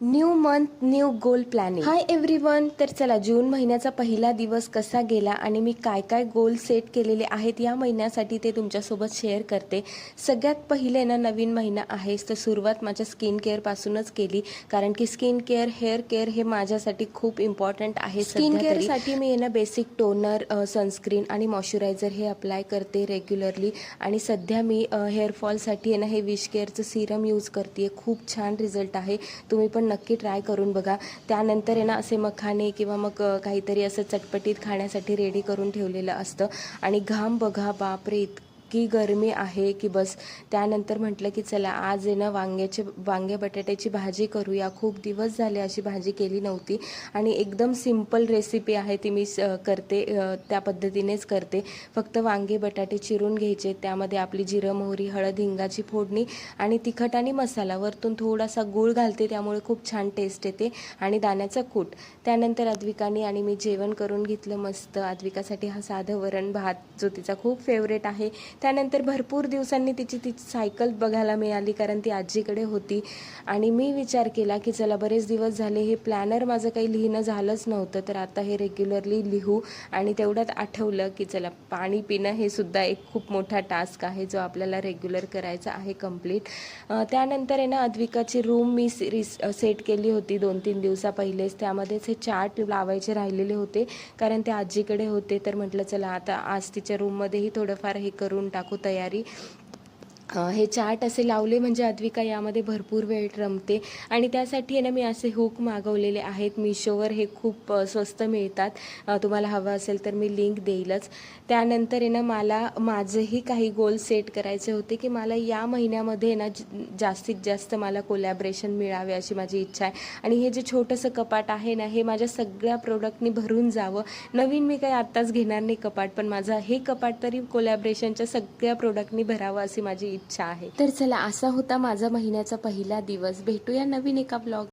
New month new गोल planning. Hi everyone. तर चला, जून महिन्याचा पहिला दिवस कसा गेला आणि मी काय काय गोल सेट केलेले आहेत या महिन्यासाठी ते तुमच्यासोबत शेअर करते. सगळ्यात पहिले ना, नवीन महिना आहेच तर सुरुवात माझ्या स्किन केअरपासूनच केली, कारण की स्किन केअर, हेअर केअर हे माझ्यासाठी खूप इम्पॉर्टंट आहे. स्किन केअरसाठी मी ना बेसिक टोनर, सनस्क्रीन आणि मॉइश्चरायझर हे अप्लाय करते रेग्युलरली. आणि सध्या मी हेअरफॉलसाठी ना हे विश केअरचं सिरम यूज करते. खूप छान रिझल्ट आहे. तुम्ही पण नक्की ट्राय करून बघा. त्यानंतर आहे ना, असे मखाने किंवा मग काहीतरी असं चटपटीत खाण्यासाठी रेडी करून ठेवलेलं असतं. आणि घाम बघा, बापरे, इतकी गरमी आहे की बस. त्यानंतर म्हटलं की चला, आज आहे ना वांगे बटाट्याची भाजी करूया. खूप दिवस झाले अशी भाजी केली नव्हती आणि एकदम सिंपल रेसिपी आहे ती. मी करते त्या पद्धतीनेच करते. फक्त वांगे बटाटे चिरून घ्यायचे, त्यामध्ये आपली जिरं, मोहरी, हळद, हिंगाची फोडणी आणि तिखट आणि मसाला, वरतून थोडासा गूळ घालते, त्यामुळे खूप छान टेस्ट येते, आणि दाण्याचा कूट. त्यानंतर अद्विकाने आणि मी जेवण करून घेतलं मस्त. अद्विकासाठी हा साधं वरण भात, जो तिचा खूप फेवरेट आहे. त्यानंतर भरपूर दिवसांनी तिची सायकल बघायला मिळाली, कारण ती आजीकडे होती. आणि मी विचार केला की चला, बरेच दिवस झाले हे प्लॅनर माझं काही लिहिणं झालंच नव्हतं, तर आता हे रेग्युलरली लिहू. आणि तेवढ्यात आठवलं की चला, पाणी पिणं हे सुद्धा एक खूप मोठा टास्क आहे, जो आपल्याला रेग्युलर करायचा आहे कंप्लीट. त्यानंतर आहे ना, अद्विकाची रूम मी सेट केली होती 2-3 दिवसा पहिलेच. त्यामध्येच हे चार्ट लावायचे राहिलेले होते, कारण ते आजीकडे होते. तर म्हटलं चला, आता आज तिच्या रूममध्येही थोडंफार हे करून टाकू तयारी. हे चार्ट असे लावले म्हणजे अद्विका यामध्ये भरपूर वेळ रमते. आणि त्यासाठी आहे ना, मी असे हुक मागवलेले आहेत मिशोवर. हे खूप स्वस्त मिळतात. तुम्हाला हवं असेल तर मी लिंक देईलच. त्यानंतर आहे ना, मला माझेही काही गोल सेट करायचे होते की मला या महिन्यामध्ये ना जास्तीत जास्त मला कोलॅबरेशन मिळावे अशी माझी इच्छा आहे. आणि हे जे छोटंसं कपाट आहे ना, हे माझ्या सगळ्या प्रोडक्टनी भरून जावं. नवीन मी काही आत्ताच घेणार नाही कपाट, पण माझं हे कपाट तरी कोलॅबरेशनच्या सगळ्या प्रोडक्टनी भरावं अशी माझी इच्छा आहे. तर चला, असा होता माझा महिन्याचा पहिला दिवस. भेटूया नवीन एका ब्लॉग.